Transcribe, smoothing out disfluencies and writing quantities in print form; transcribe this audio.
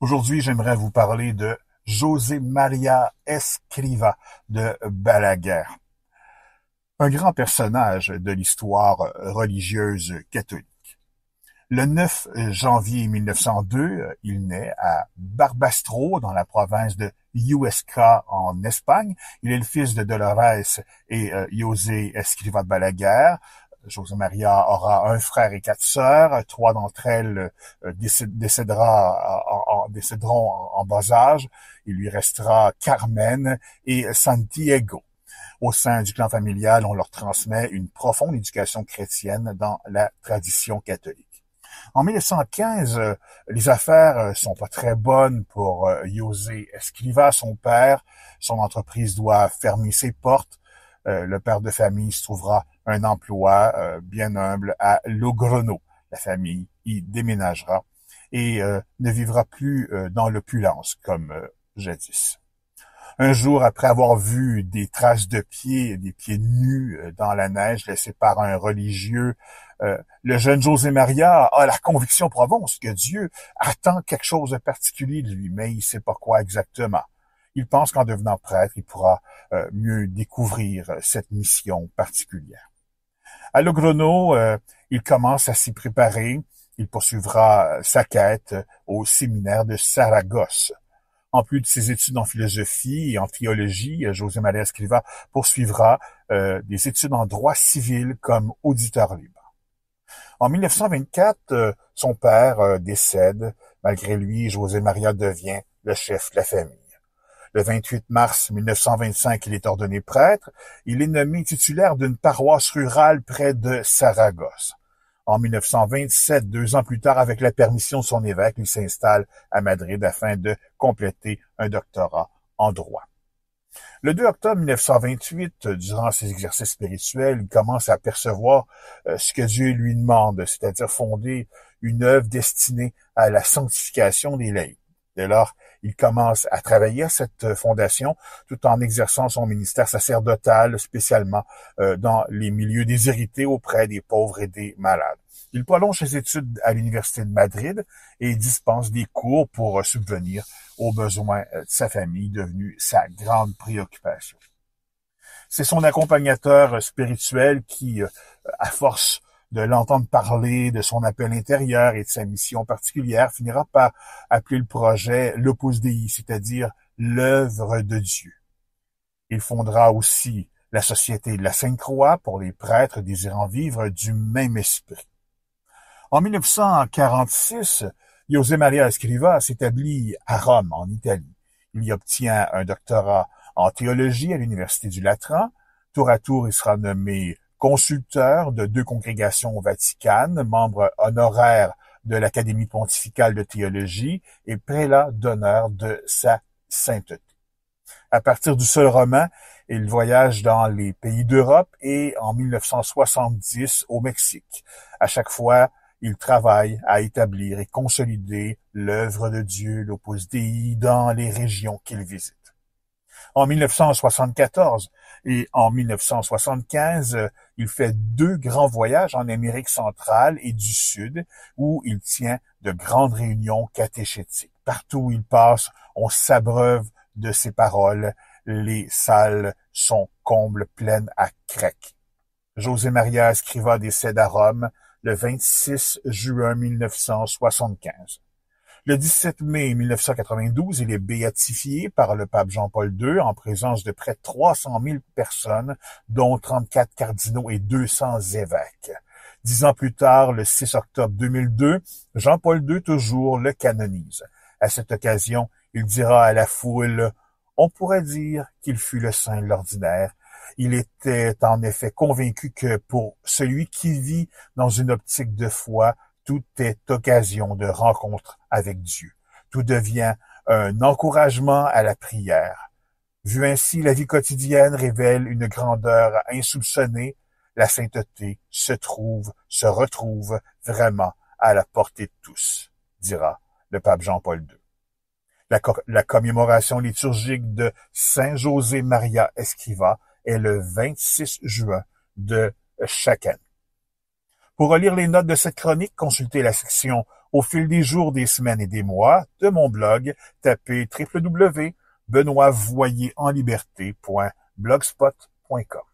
Aujourd'hui, j'aimerais vous parler de José María Escrivá de Balaguer, un grand personnage de l'histoire religieuse catholique. Le 9 janvier 1902, il naît à Barbastro, dans la province de Huesca, en Espagne. Il est le fils de Dolores et José Escrivá de Balaguer. José Maria aura un frère et 4 sœurs. 3 d'entre elles décéderont en bas âge. Il lui restera Carmen et Santiago. Au sein du clan familial, on leur transmet une profonde éducation chrétienne dans la tradition catholique. En 1915, les affaires sont pas très bonnes pour José Escrivá, son père. Son entreprise doit fermer ses portes. Le père de famille se trouvera un emploi bien humble à Logrono. La famille y déménagera et ne vivra plus dans l'opulence comme jadis. Un jour, après avoir vu des traces de pieds, des pieds nus dans la neige laissés par un religieux, le jeune José Maria a la conviction profonde que Dieu attend quelque chose de particulier de lui, mais il ne sait pas quoi exactement. Il pense qu'en devenant prêtre, il pourra mieux découvrir cette mission particulière. À Logrono, il commence à s'y préparer. Il poursuivra sa quête au séminaire de Saragosse. En plus de ses études en philosophie et en théologie, José María Escrivá poursuivra des études en droit civil comme auditeur libre. En 1924, son père décède. Malgré lui, José María devient le chef de la famille. Le 28 mars 1925, il est ordonné prêtre. Il est nommé titulaire d'une paroisse rurale près de Saragosse. En 1927, 2 ans plus tard, avec la permission de son évêque, il s'installe à Madrid afin de compléter un doctorat en droit. Le 2 octobre 1928, durant ses exercices spirituels, il commence à percevoir ce que Dieu lui demande, c'est-à-dire fonder une œuvre destinée à la sanctification des laïcs. Dès lors, il commence à travailler à cette fondation tout en exerçant son ministère sacerdotal, spécialement dans les milieux déshérités auprès des pauvres et des malades. Il prolonge ses études à l'Université de Madrid et dispense des cours pour subvenir aux besoins de sa famille, devenu sa grande préoccupation. C'est son accompagnateur spirituel qui, à force de l'entendre parler de son appel intérieur et de sa mission particulière, finira par appeler le projet l'Opus Dei, c'est-à-dire l'œuvre de Dieu. Il fondera aussi la Société de la Sainte-Croix pour les prêtres désirant vivre du même esprit. En 1946, José María Escrivá s'établit à Rome, en Italie. Il y obtient un doctorat en théologie à l'Université du Latran. Tour à tour, il sera nommé consulteur de 2 congrégations vaticanes, membre honoraire de l'Académie pontificale de théologie et prélat d'honneur de sa sainteté. À partir du seul roman, il voyage dans les pays d'Europe et en 1970 au Mexique. À chaque fois, il travaille à établir et consolider l'œuvre de Dieu, l'Opus Dei, dans les régions qu'il visite. En 1974 et en 1975, il fait 2 grands voyages en Amérique centrale et du Sud où il tient de grandes réunions catéchétiques. Partout où il passe, on s'abreuve de ses paroles. Les salles sont combles, pleines à craquer. José María Escrivá décède à Rome le 26 juin 1975. Le 17 mai 1992, il est béatifié par le pape Jean-Paul II en présence de près de 300 000 personnes, dont 34 cardinaux et 200 évêques. 10 ans plus tard, le 6 octobre 2002, Jean-Paul II toujours le canonise. À cette occasion, il dira à la foule « On pourrait dire qu'il fut le saint de l'ordinaire. Il était en effet convaincu que pour celui qui vit dans une optique de foi, tout est occasion de rencontre avec Dieu. Tout devient un encouragement à la prière. Vu ainsi, la vie quotidienne révèle une grandeur insoupçonnée. La sainteté se retrouve vraiment à la portée de tous, dira le pape Jean-Paul II. La commémoration liturgique de Saint José María Escrivá est le 26 juin de chaque année. Pour relire les notes de cette chronique, consultez la section Au fil des jours, des semaines et des mois, de mon blog, tapez www.benoitvoyerenliberté.blogspot.com.